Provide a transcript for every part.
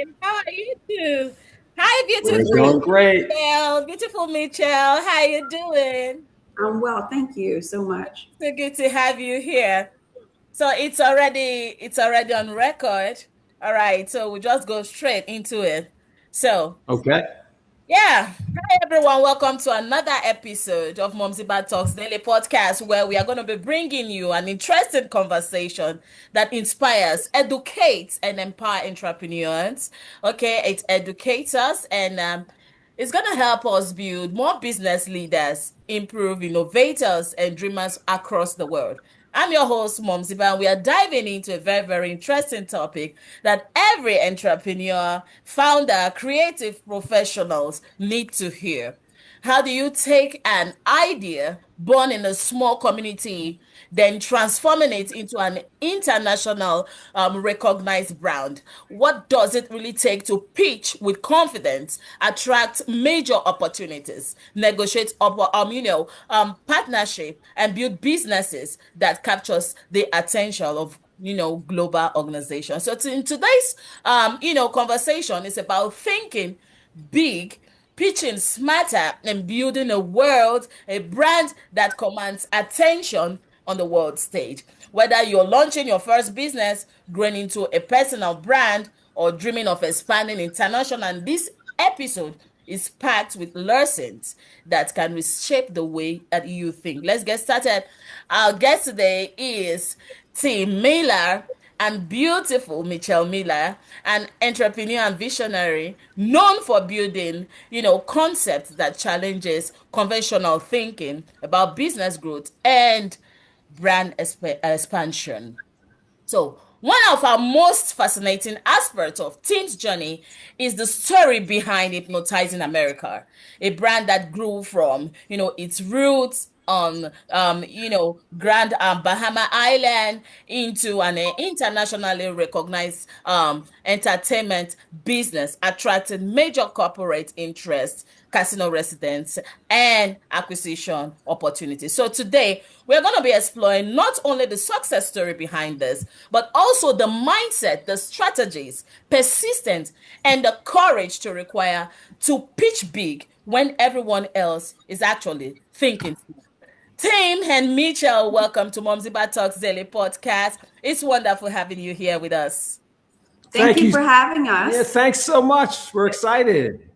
doing? How are you too? Hi, We're beautiful doing great. Michelle. Beautiful Michelle. How you doing? I'm well, thank you so much. So good to have you here. So it's already on record. All right, so we just go straight into it. So Okay. yeah. Hi, everyone. Welcome to another episode of MUMZIBAH Talks Daily Podcast, where we are going to be bringing you an interesting conversation that inspires, educates, and empower entrepreneurs. Okay, it educates us and it's going to help us build more business leaders, improve innovators, and dreamers across the world. I'm your host, MUMZIBAH, and we are diving into a very, very interesting topic that every entrepreneur, founder, creative professionals need to hear. How do you take an idea born in a small community, then transforming it into an international recognized brand? What does it really take to pitch with confidence, attract major opportunities, negotiate partnership, and build businesses that captures the attention of global organizations? So in today's conversation is about thinking big, pitching smarter, and building a brand that commands attention on the world stage. Whether you're launching your first business, growing into a personal brand, or dreaming of expanding international, this episode is packed with lessons that can reshape the way that you think. Let's get started. Our guest today is Tim Miller and beautiful Michelle Miller, an entrepreneur and visionary known for building, concepts that challenges conventional thinking about business growth and expansion. So, one of our most fascinating aspects of Tim's journey is the story behind Hypnotizing America, a brand that grew from, its roots on, Grand Bahama Island into an internationally recognized entertainment business, attracting major corporate interests, casino residents, and acquisition opportunities. So today, we're going to be exploring not only the success story behind this, but also the mindset, the strategies, persistence, and the courage to require to pitch big when everyone else is actually thinking small. Tim and Mitchell, welcome to MUMZIBAH Talks Daily Podcast. It's wonderful having you here with us. Thank Thank you you. for having Yeah, us. thanks so much. We're excited.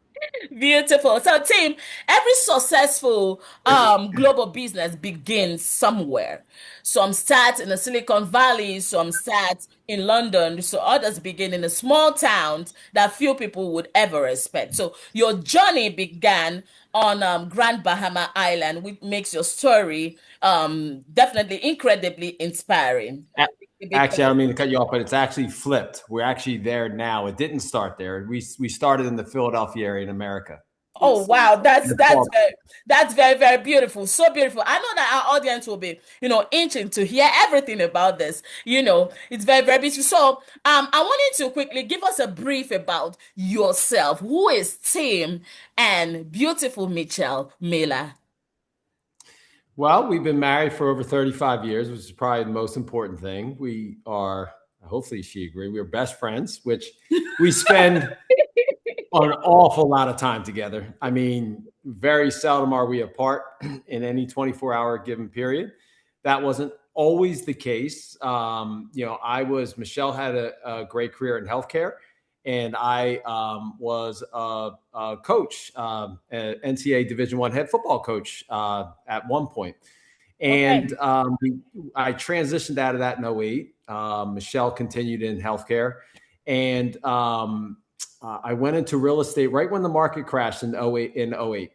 Beautiful. So, Tim, every successful global business begins somewhere. Some start in the Silicon Valley, some start in London, so others begin in the small towns that few people would ever expect. So, your journey began on Grand Bahama Island, which makes your story definitely incredibly inspiring. A- A big Actually, I don't question. mean to cut you off, but it's actually flipped. We're actually there now. It didn't start there. We started in the Philadelphia area in America. Oh wow, that's Well, very very beautiful, so beautiful. I know that our audience will be itching to hear everything about this. It's very very beautiful. So I want you to quickly give us a brief about yourself. Who is Tim and beautiful Michelle Miller? well, we've been married for over 35 years, which is probably the most important thing. We are, hopefully she agreed, we're best friends, which we spend an awful lot of time together. I mean, very seldom are we apart in any 24-hour given period. That wasn't always the case. Michelle had a great career in healthcare, and I was a coach, a NCAA Division I head football coach at one point. Okay. And I transitioned out of that in '08. Michelle continued in healthcare. And I went into real estate right when the market crashed in '08.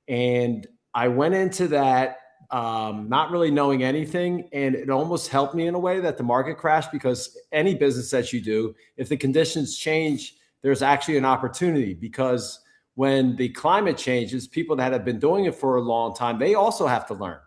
And I went into that not really knowing anything. And it almost helped me in a way that the market crashed, because any business that you do, if the conditions change, there's actually an opportunity, because when the climate changes, people that have been doing it for a long time, they also have to learn.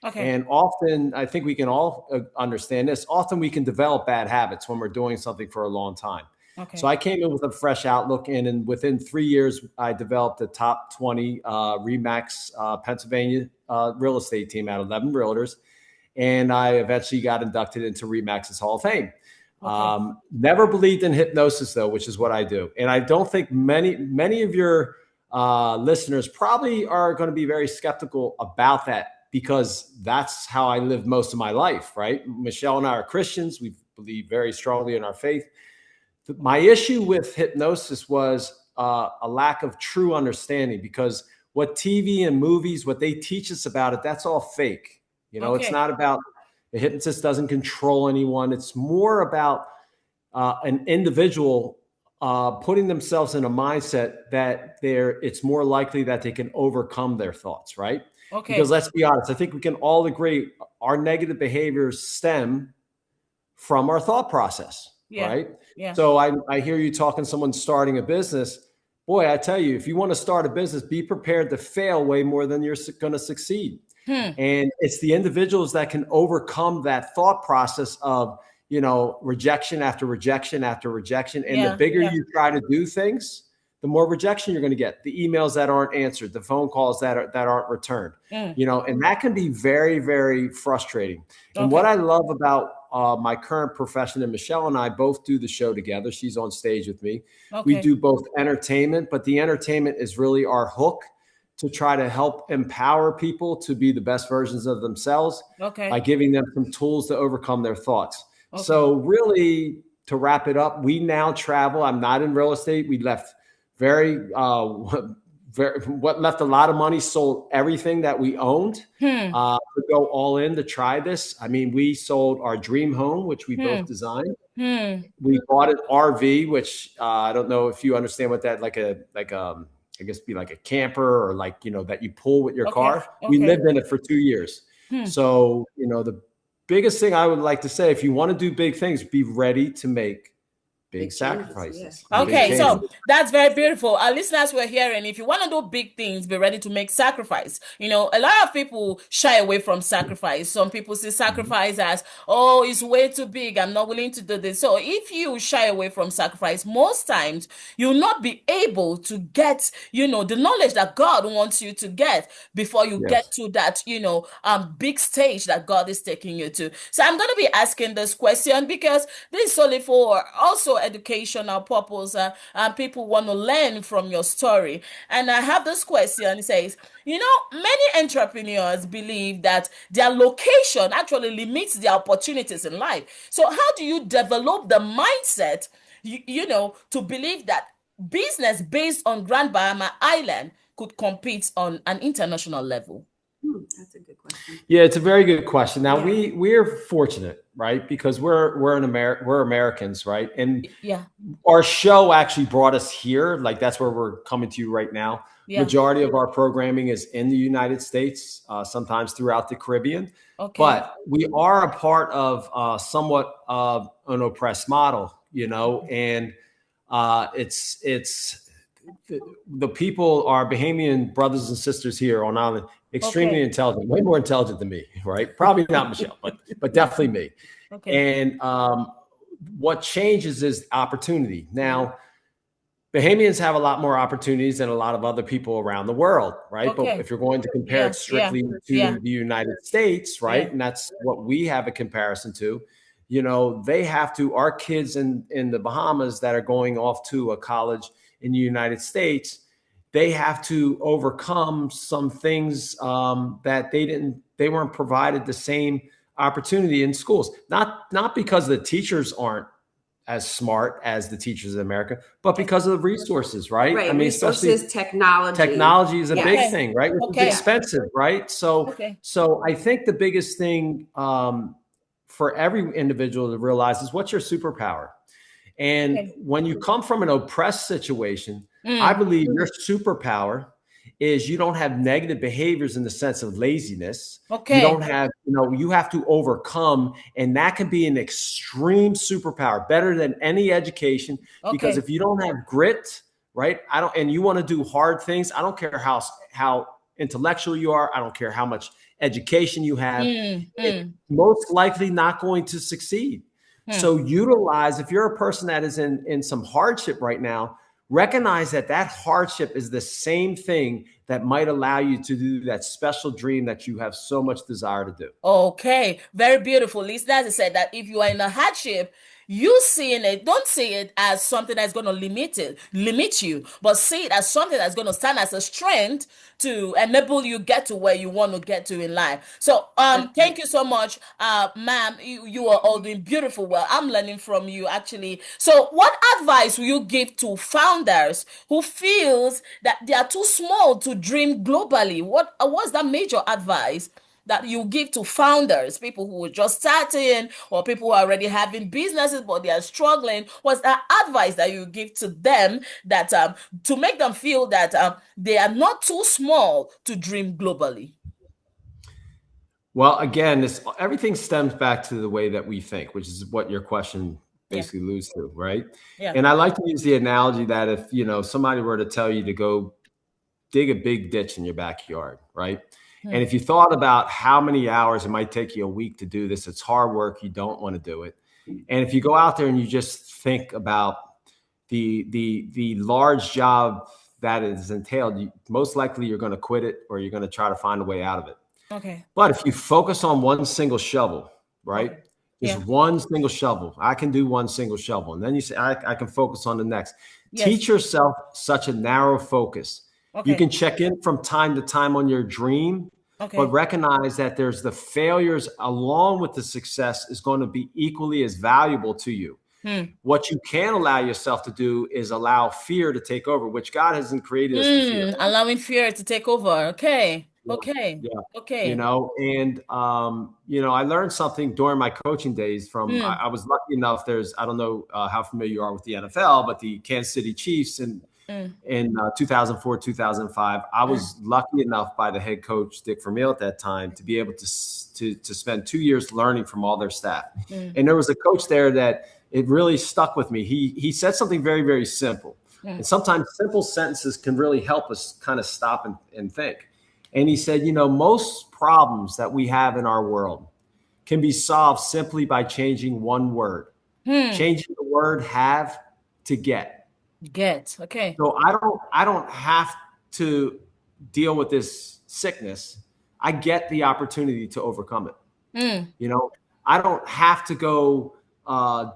Okay. And often, I think we can all understand this. Often we can develop bad habits when we're doing something for a long time. So Okay. I came in with a fresh outlook, and within 3 years, I developed a top 20 Remax Pennsylvania real estate team out of 11 realtors, and I eventually got inducted into Remax's Hall of Fame. Never believed in hypnosis though, which is what I do. And I don't think many of your listeners probably are going to be very skeptical about that because that's how I lived most of my life, right? Michelle and I are Christians. We believe very strongly in our faith. My issue with hypnosis was a lack of true understanding because what TV and movies, what they teach us about it, that's all fake. It's not about the hypnotist doesn't control anyone. It's more about an individual putting themselves in a mindset that it's more likely that they can overcome their thoughts, right? Okay. Because let's be honest, I think we can all agree our negative behaviors stem from our thought process, right? Yeah. So I hear you talking to someone starting a business. Boy, I tell you, if you want to start a business, be prepared to fail way more than you're going to succeed. And it's the individuals that can overcome that thought process of, rejection after rejection after rejection. And the bigger you try to do things, the more rejection you're going to get. The emails that aren't answered, the phone calls that aren't returned, and that can be very, very frustrating. And what I love about my current profession, and Michelle and I both do the show together. She's on stage with me. We do both entertainment, but the entertainment is really our hook to try to help empower people to be the best versions of themselves by giving them some tools to overcome their thoughts. So really, to wrap it up, we now travel. I'm not in real estate. We left left a lot of money, sold everything that we owned to go all in to try this. I mean, we sold our dream home, which we both designed. We bought an RV, which I don't know if you understand what that I guess be like a camper or that you pull with your car. We lived in it for 2 years. So, the biggest thing I would like to say, if you want to do big things, be ready to make big sacrifices. Okay, so that's very beautiful. Our listeners were hearing, if you want to do big things, be ready to make sacrifice. A lot of people shy away from sacrifice. Some people see sacrifice as, oh, it's way too big, I'm not willing to do this. So if you shy away from sacrifice, most times you'll not be able to get, the knowledge that God wants you to get before you get to that, big stage that God is taking you to. So I'm going to be asking this question because this is solely for also educational purpose, and people want to learn from your story. And I have this question. It says, many entrepreneurs believe that their location actually limits their opportunities in life. So how do you develop the mindset, to believe that business based on Grand Bahama Island could compete on an international level? That's a good question. Yeah, it's a very good question. Now we're fortunate, right? Because we're Americans, right? And our show actually brought us here. Like that's where we're coming to you right now. Majority of our programming is in the United States, sometimes throughout the Caribbean. But we are a part of somewhat of an oppressed model, and it's the people, our Bahamian brothers and sisters here on island, extremely intelligent, way more intelligent than me, right? Probably not Michelle, but definitely me. And what changes is opportunity. Now, Bahamians have a lot more opportunities than a lot of other people around the world, right? But if you're going to compare it strictly to the United States, right? And that's what we have a comparison to. They have to, our kids in the Bahamas that are going off to a college in the United States, they have to overcome some things that they weren't provided the same opportunity in schools. Not because the teachers aren't as smart as the teachers in America, but because of the resources, right? I mean, resources, technology. Technology is a big thing, right? Which is expensive, right? So I think the biggest thing for every individual to realize is what's your superpower. And when you come from an oppressed situation, I believe your superpower is you don't have negative behaviors in the sense of laziness. You don't have, you have to overcome, and that can be an extreme superpower, better than any education. Because if you don't have grit, right? And you want to do hard things. I don't care how intellectual you are. I don't care how much education you have. It's most likely not going to succeed. So utilize, if you're a person that is in some hardship right now, recognize that hardship is the same thing that might allow you to do that special dream that you have so much desire to do. Okay, very beautiful. Listeners said that if you are in a hardship, You seeing it, don't see it as something that's going to limit you, but see it as something that's going to stand as a strength to enable you get to where you want to get to in life. So, thank you so much, ma'am. You are all doing beautiful. Well, I'm learning from you actually. So, what advice will you give to founders who feels that they are too small to dream globally? What's that major advice that you give to founders, people who are just starting or people who are already having businesses but they are struggling? What's that advice that you give to them that to make them feel that they are not too small to dream globally? Well, again, this everything stems back to the way that we think, which is what your question Yeah, basically alludes to, right? yeah. And I like to use the analogy that if somebody were to tell you to go dig a big ditch in your backyard, right? Hmm. And if you thought about how many hours it might take you a week to do this, it's hard work. You don't want to do it. And if you go out there and you just think about the large job that is entailed, most likely you're going to quit it or you're going to try to find a way out of it. Okay. But if you focus on one single shovel, right? Okay. Just Yeah. one single shovel. I can do one single shovel. And then you say, I can focus on the next. Yes. Teach yourself such a narrow focus. You Okay. can check in from time to time on your dream, but Okay. recognize that there's the failures along with the success is going to be equally as valuable to you. Hmm. What you can allow yourself to do is allow fear to take over, which God hasn't created us to fear. Allowing fear to take over. Okay. Yeah. Okay. Yeah. Okay. And I learned something during my coaching days from, Hmm. I was lucky enough, I don't know how familiar you are with the NFL, but the Kansas City Chiefs Hmm. in 2004, 2005, I Hmm. was lucky enough by the head coach, Dick Vermeil at that time, to be able to spend 2 years learning from all their staff. Hmm. And there was a coach there that it really stuck with me. He said something very, very simple. Hmm. And sometimes simple sentences can really help us kind of stop and think. And he said, most problems that we have in our world can be solved simply by changing one word, Hmm. changing the word have to get. Get. Okay. So I don't have to deal with this sickness. I get the opportunity to overcome it. Hmm. I don't have to go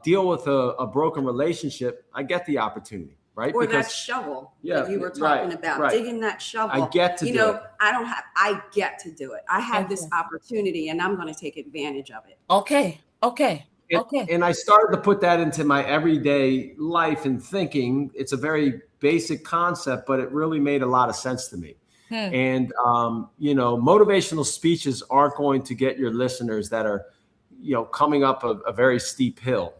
deal with a broken relationship. I get the opportunity, right? Or that Because shovel yeah, that you were right, talking about, right. digging that shovel. I get to do it. I get to do it. I have this Okay. opportunity and I'm going to take advantage of it. Okay. Okay. And, Okay. and I started to put that into my everyday life and thinking. It's a very basic concept, but it really made a lot of sense to me. Hmm. And, motivational speeches aren't going to get your listeners that are, coming up a very steep hill.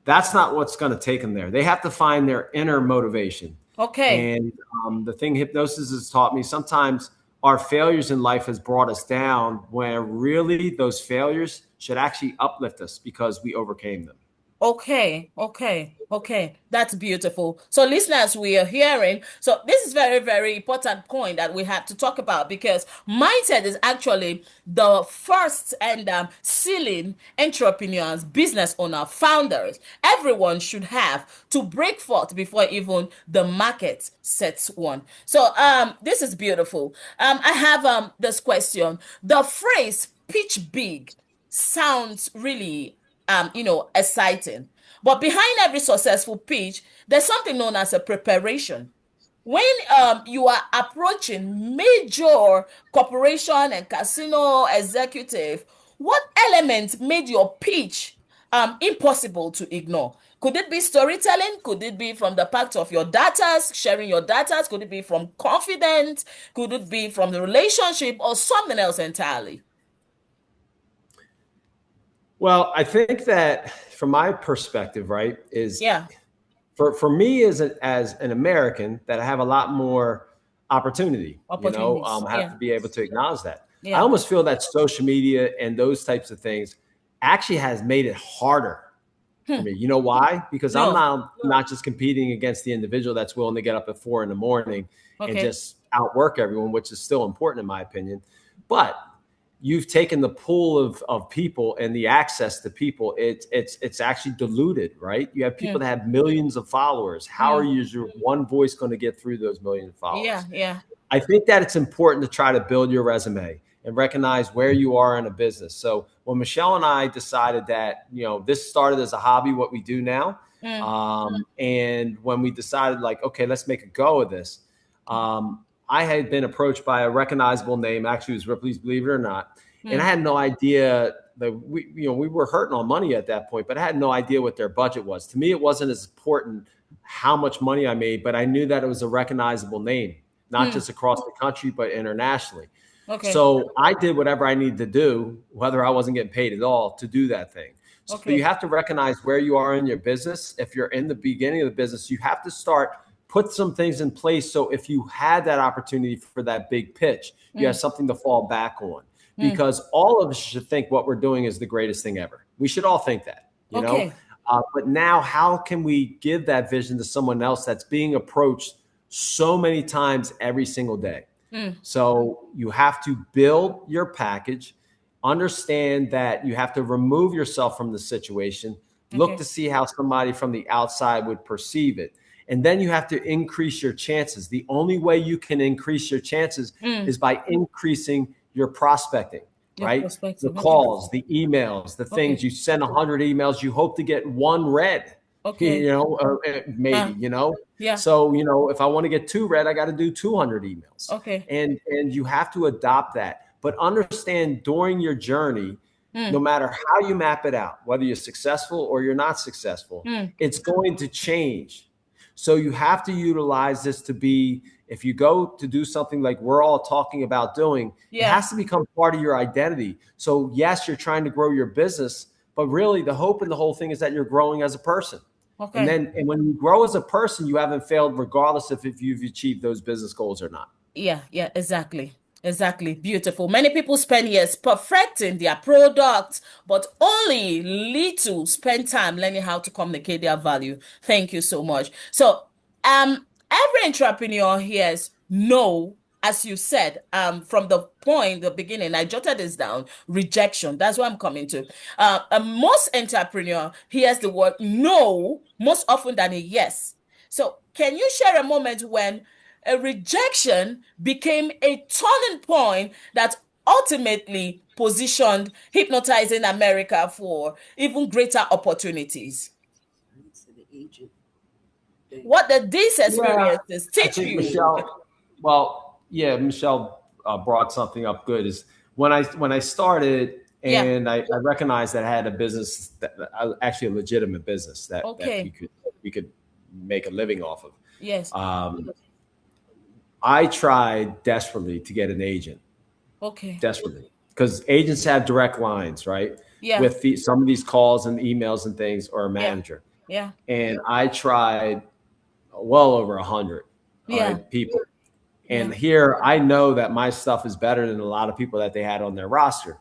That's not what's going to take them there. They have to find their inner motivation. Okay. And the thing hypnosis has taught me, sometimes our failures in life has brought us down, where really those failures should actually uplift us because we overcame them. Okay, okay, okay. That's beautiful. So, listeners, we are hearing. So, this is very, very important point that we have to talk about because mindset is actually the first and ceiling entrepreneurs, business owner, founders, everyone should have to break forth before even the market sets one. So, this is beautiful. I have this question. The phrase "pitch big" sounds really exciting. But behind every successful pitch, there's something known as a preparation. When you are approaching major corporation and casino executive, what element made your pitch impossible to ignore? Could it be storytelling? Could it be from the part of your data, sharing your data? Could it be from confidence? Could it be from the relationship or something else entirely? Well, I think that from my perspective, right, is Yeah, for me as an American, that I have a lot more opportunity. opportunities. I have Yeah, to be able to acknowledge that. I yeah. almost feel that social media and those types of things actually has made it harder for Hmm. me. You know why? Because I'm No. not just competing against the individual that's willing to get up at 4 a.m. and Okay. just outwork everyone, which is still important in my opinion. But you've taken the pool of people and the access to people. It's actually diluted, right? You have people Hmm. that have millions of followers. How are Hmm. you, is your one voice going to get through those millions of Yeah, followers? yeah. I think that it's important to try to build your resume and recognize where you are in a business. So when Michelle and I decided that, this started as a hobby, what we do now. And when we decided like, okay, let's make a go of this. I had been approached by a recognizable name. Actually, it was Ripley's, believe it or not. And I had no idea that we were hurting on money at that point, but I had no idea what their budget was. To me, it wasn't as important how much money I made, but I knew that it was a recognizable name, not just across the country, but internationally. Okay. So I did whatever I needed to do, whether I wasn't getting paid at all, to do that thing. So you have to recognize where you are in your business. If you're in the beginning of the business, you have to put some things in place. So if you had that opportunity for that big pitch, you have something to fall back on. Because all of us should think what we're doing is the greatest thing ever. We should all think that, you know? But now how can we give that vision to someone else that's being approached so many times every single day? So you have to build your package, understand that you have to remove yourself from the situation, look to see how somebody from the outside would perceive it. And then you have to increase your chances. The only way you can increase your chances is by increasing your prospecting, right? The calls, the emails, the things. You send 100 emails, you hope to get one read, maybe, So, if I want to get 2 read, I got to do 200 emails. And you have to adopt that. But understand during your journey, no matter how you map it out, whether you're successful or you're not successful, it's going to change. So you have to utilize this to be, if you go to do something like we're all talking about doing, it has to become part of your identity. So yes, you're trying to grow your business, but really the hope in the whole thing is that you're growing as a person. And when you grow as a person, you haven't failed regardless of if you've achieved those business goals or not. Yeah, exactly. Beautiful. Many people spend years perfecting their product, but only little spend time learning how to communicate their value. Thank you so much. So, every entrepreneur hears no, as you said, from the beginning, I jotted this down, rejection. That's what I'm coming to. Most entrepreneur hears the word no most often than a yes. So can you share a moment when a rejection became a turning point that ultimately positioned Hypnotizing America for even greater opportunities? What did these experiences teach you? Michelle brought something up good. Is when I started and I recognized that I had a business, actually a legitimate business that we could make a living off of. Yes. I tried desperately to get an agent. Desperately. Because agents have direct lines, right? With some of these calls and emails and things, or a manager. And I tried well over 100 people. And here I know that my stuff is better than a lot of people that they had on their roster.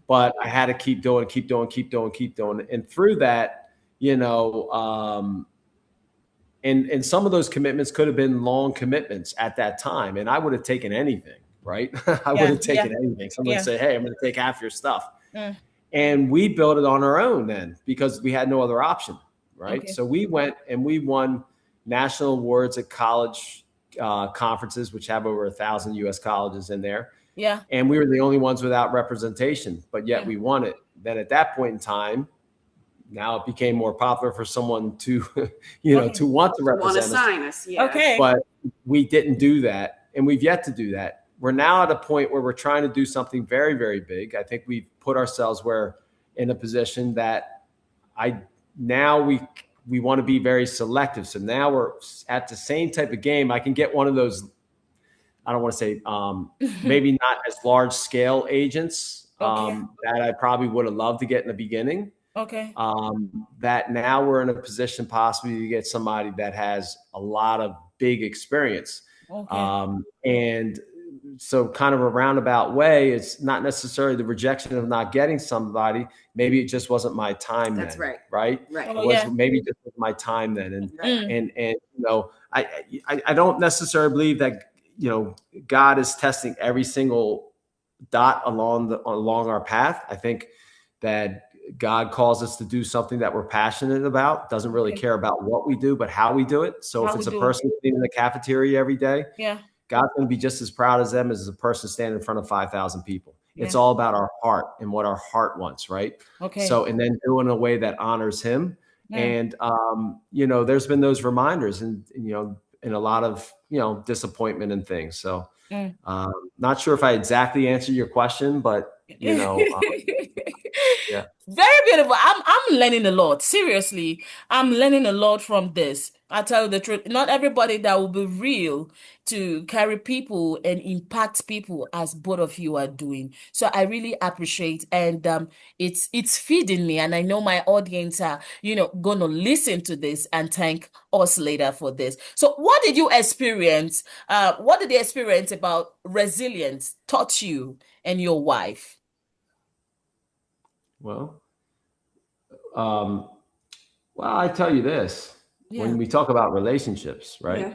But I had to keep doing. And through that, and some of those commitments could have been long commitments at that time. And I would have taken anything, right? I would have taken anything. Someone would say, hey, I'm going to take half your stuff. And we built it on our own then because we had no other option, right? So we went and we won national awards at college conferences, which have over 1,000 US colleges in there. And we were the only ones without representation, but yet we won it. Then at that point in time, now it became more popular for someone to, to want to represent us. But we didn't do that. And we've yet to do that. We're now at a point where we're trying to do something very, very big. I think we've put ourselves in a position that we want to be very selective. So now we're at the same type of game. I can get one of those, I don't want to say, maybe not as large scale agents that I probably would have loved to get in the beginning. That now we're in a position possibly to get somebody that has a lot of big experience. And so kind of a roundabout way, it's not necessarily the rejection of not getting somebody. Maybe it just wasn't my time then. That's right. Maybe it just was my time then. And I don't necessarily believe that, God is testing every single dot along our path. I think that God calls us to do something that we're passionate about, doesn't really care about what we do, but how we do it. So if it's a person in the cafeteria every day, God's going to be just as proud as them as a person standing in front of 5,000 people. Yeah. It's all about our heart and what our heart wants, right? Okay. So, and then do it in a way that honors him. And, there's been those reminders and, and a lot of, disappointment and things. So, not sure if I exactly answered your question, but, yeah. Very beautiful. I'm learning a lot. Seriously, I'm learning a lot from this. I tell you the truth. Not everybody that will be real to carry people and impact people as both of you are doing. So I really appreciate, and it's feeding me, and I know my audience are gonna listen to this and thank us later for this. So what did you experience? What did the experience about resilience taught you and your wife? Well, I tell you this, when we talk about relationships, right? Yeah.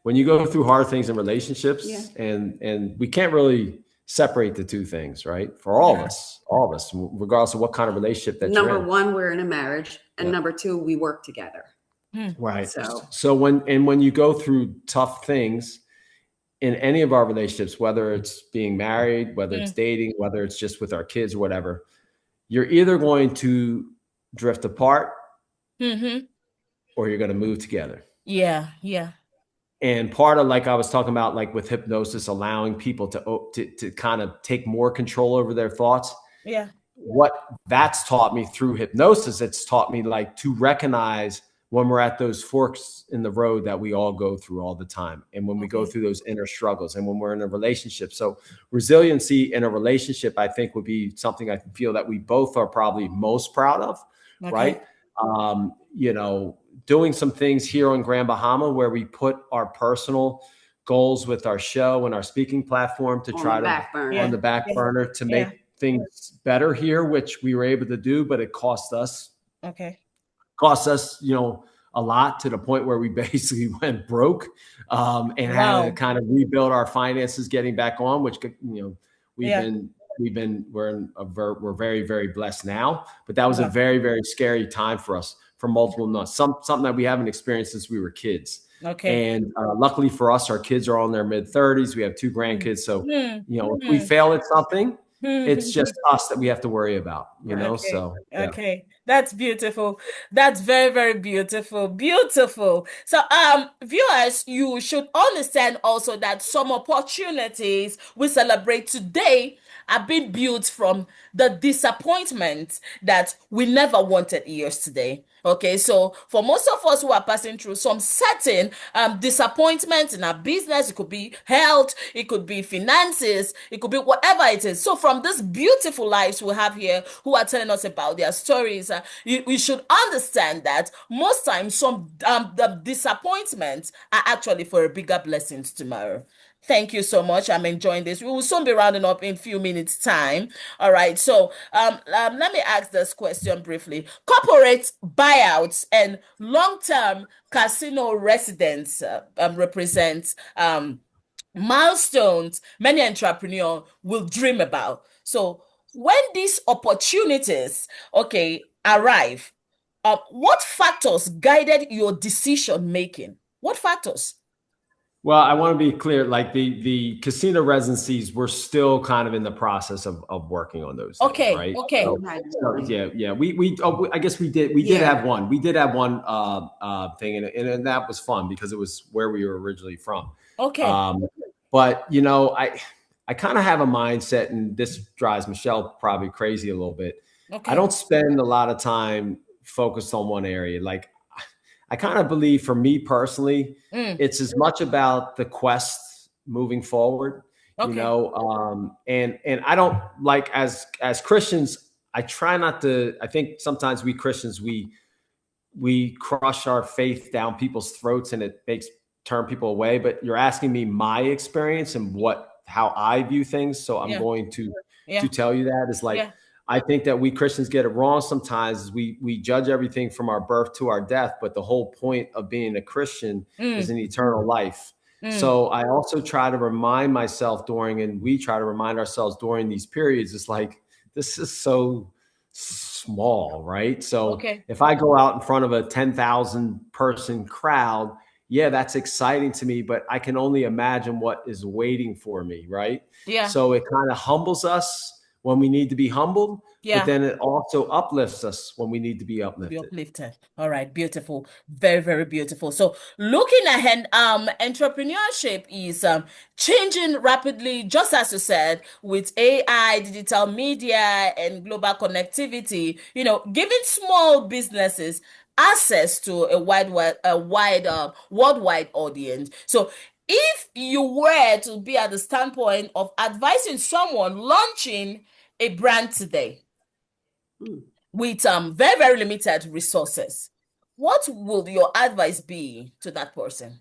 When you go through hard things in relationships, Yeah. and we can't really separate the two things, right? For all of us, regardless of what kind of relationship that you're in. Number one, we're in a marriage, and number two, we work together. Right. So when you go through tough things in any of our relationships, whether it's being married, whether it's dating, whether it's just with our kids or whatever, you're either going to drift apart or you're going to move together. Yeah. And part of, like I was talking about, like with hypnosis, allowing people to kind of take more control over their thoughts. Yeah. What that's taught me through hypnosis, it's taught me like to recognize when we're at those forks in the road that we all go through all the time. And when we go through those inner struggles and when we're in a relationship. So resiliency in a relationship, I think, would be something I feel that we both are probably most proud of, right? Doing some things here on Grand Bahama where we put our personal goals with our show and our speaking platform to try to on the back burner to make things better here, which we were able to do, but it cost us. Cost us, a lot, to the point where we basically went broke and had to kind of rebuild our finances getting back on, which, we're very, very blessed now, but that was a very, very scary time for us for multiple months, something that we haven't experienced since we were kids. And luckily for us, our kids are all in their mid-30s. We have 2 grandkids. So, if we fail at something, it's just us that we have to worry about, so. Yeah. Okay. That's beautiful. That's very, very beautiful. Beautiful. So, viewers, you should understand also that some opportunities we celebrate today are being built from the disappointment that we never wanted yesterday. Okay, so for most of us who are passing through some certain disappointments in our business, it could be health, it could be finances, it could be whatever it is. So from these beautiful lives we have here who are telling us about their stories, we should understand that most times some the disappointments are actually for a bigger blessings tomorrow. Thank you so much. I'm enjoying this. We will soon be rounding up in a few minutes' time. All right. So let me ask this question briefly. Corporate buyouts and long-term casino residents represent milestones many entrepreneurs will dream about. So when these opportunities, arrive, what factors guided your decision making? What factors? Well, I want to be clear, like the casino residencies, we're still kind of in the process of working on those things, right? Okay. Yeah. I guess we did have one. We did have one thing, and that was fun because it was where we were originally from. Okay. But I kind of have a mindset, and this drives Michelle probably crazy a little bit. I don't spend a lot of time focused on one area. Like, I kind of believe, for me personally, it's as much about the quest moving forward, and I don't, like, as Christians, I try not to. I think sometimes we Christians, we crush our faith down people's throats, and it makes turn people away. But you're asking me my experience and how I view things, so I'm going to tell you that is like. I think that we Christians get it wrong sometimes. Is we judge everything from our birth to our death, but the whole point of being a Christian is an eternal life. So I also try to remind myself we try to remind ourselves during these periods, it's like, this is so small, right? So if I go out in front of a 10,000 person crowd, yeah, that's exciting to me, but I can only imagine what is waiting for me, right? Yeah. So it kind of humbles us when we need to be humbled, but Yeah. then it also uplifts us when we need to be Be uplifted. uplifted. All right, beautiful. Very, very beautiful. So looking ahead, entrepreneurship is changing rapidly, just as you said, with AI, digital media, and global connectivity, giving small businesses access to a wide worldwide audience. So if you were to be at the standpoint of advising someone launching a brand today, Hmm. with very, very limited resources, what would your advice be to that person?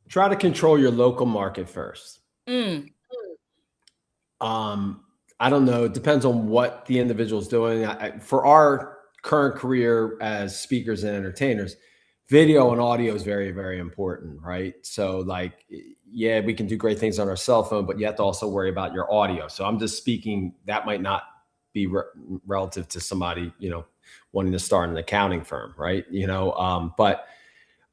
Try to control your local market first. Mm, Um, I don't know. It depends on what the individual is doing. For our current career as speakers and entertainers, video and audio is very, very important, right? So, like, yeah, we can do great things on our cell phone, but you have to also worry about your audio. So, I'm just speaking that might not be relative to somebody, wanting to start an accounting firm, right? But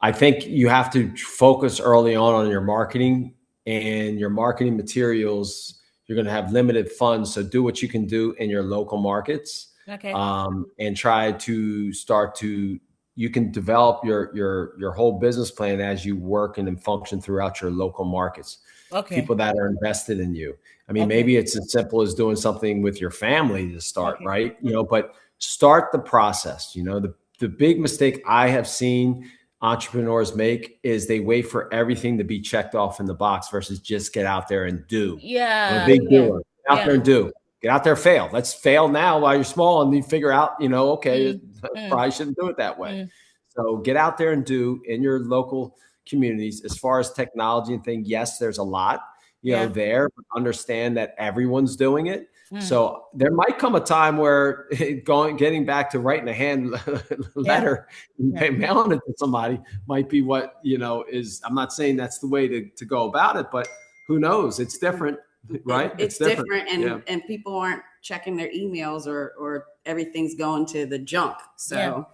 I think you have to focus early on your marketing and your marketing materials. You're going to have limited funds, so do what you can do in your local markets, okay. and try to start to. You can develop your whole business plan as you work and function throughout your local markets. Okay. People that are invested in you. I mean, Okay. maybe it's as simple as doing something with your family to start, Okay. right? But start the process. The big mistake I have seen entrepreneurs make is they wait for everything to be checked off in the box versus just get out there and do. I'm a Yeah. big Yeah. doer. Get out Yeah. there and do. Get out there, fail. Let's fail now while you're small, and you figure out, okay, Mm, mm, probably shouldn't do it that way. mm, So get out there and do in your local communities. As far as technology and things, yes, there's a lot, yeah. there, but understand that everyone's doing it. Mm, So there might come a time where getting back to writing a hand yeah. letter and Yeah. mailing it to somebody might be what, is. I'm not saying that's the way to go about it, but who knows? It's different, right? It's different. different, Yeah. and people aren't checking their emails, or everything's going to the junk. Yeah. So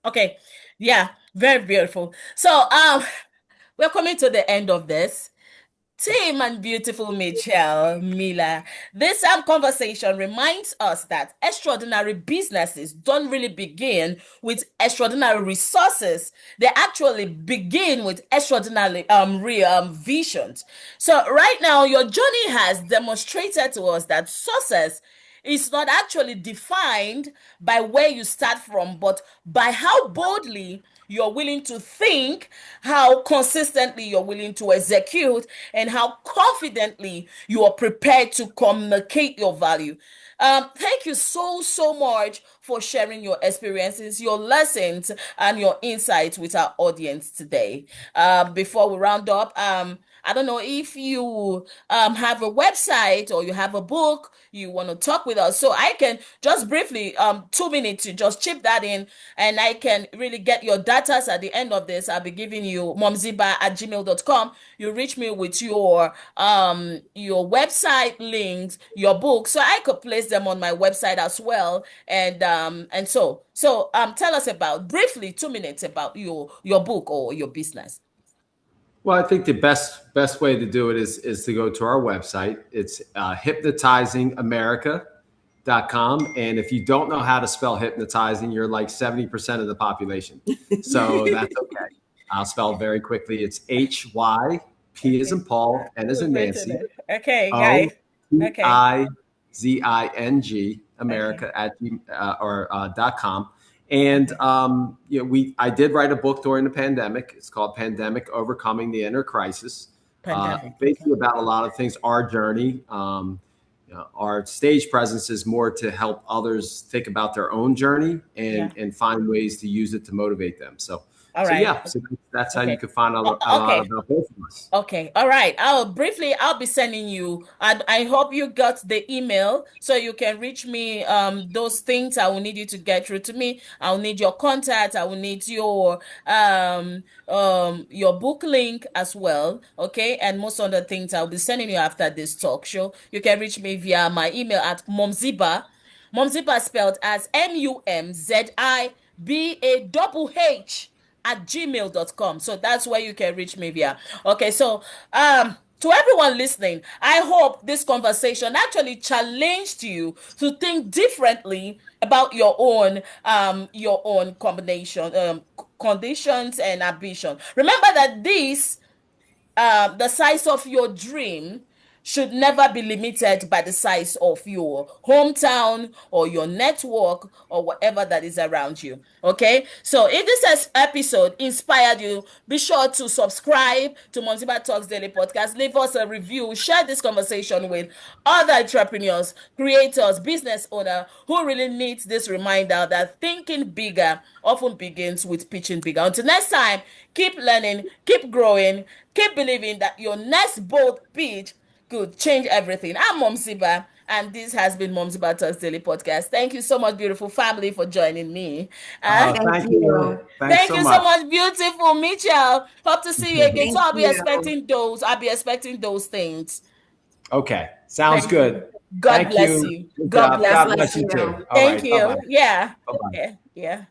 Okay. Yeah. Very beautiful. So we're coming to the end of this. Tim and beautiful Michelle Miller. This conversation reminds us that extraordinary businesses don't really begin with extraordinary resources. They actually begin with extraordinary visions. So right now, your journey has demonstrated to us that success is not actually defined by where you start from, but by how boldly you're willing to think, how consistently you're willing to execute, and how confidently you are prepared to communicate your value. Thank you so, so much for sharing your experiences, your lessons, and your insights with our audience today. Before we round up, I don't know if you have a website or you have a book you want to talk with us. So I can just briefly, 2 minutes to just chip that in, and I can really get your data at the end of this. I'll be giving you mumziba@gmail.com. You reach me with your website links, your book, so I could place them on my website as well. And tell us about briefly 2 minutes about your book or your business. Well, I think the best way to do it is to go to our website. It's hypnotizingAmerica.com. And if you don't know how to spell hypnotizing, you're like 70% of the population. So that's okay. I'll spell it very quickly. It's HYP as Okay. in Paul, N as in Written Nancy, it. Okay, O guys. T Okay. I Z I N G Okay. America .com. And I did write a book during the pandemic. It's called Pandemic: Overcoming the Inner Crisis. Pandemic. Okay. Basically about a lot of things. Our journey, our stage presence is more to help others think about their own journey Yeah. and find ways to use it to motivate them. So All so right. yeah, so that's how you Okay. can find a lot Okay. about both of us. Okay, all right. I'll be sending you. I hope you got the email so you can reach me. Those things I will need you to get through to me. I'll need your contact. I will need your book link as well. Okay, and most of the things I'll be sending you after this talk show. You can reach me via my email at MUMZIBAH. MUMZIBAH spelled as MUMZIBAH mompsibah@gmail.com. So that's where you can reach me via. Okay, so to everyone listening, I hope this conversation actually challenged you to think differently about your own combination conditions and ambition. Remember that the size of your dream should never be limited by the size of your hometown or your network or whatever that is around you. Okay, so if this episode inspired you, be sure to subscribe to MUMZIBAH Talks Daily Podcast. Leave us a review. Share this conversation with other entrepreneurs, creators, business owner who really needs this reminder that thinking bigger often begins with pitching bigger. Until next time, keep learning, keep growing, keep believing that your next bold pitch could change everything. I'm MUMZIBAH, and this has been MUMZIBAH Talks Daily Podcast. Thank you so much, beautiful family, for joining me. Thank you. Thanks Thank so you much. so much, beautiful Mitchell. Hope to see you again. So Thank I'll be you. expecting those. I'll be expecting those things. Okay. Sounds Thank good. you. God Thank bless you. you. Good God job. bless God you. bless you too. All Thank right. Bye-bye. you. Yeah. Bye-bye. Yeah. Yeah.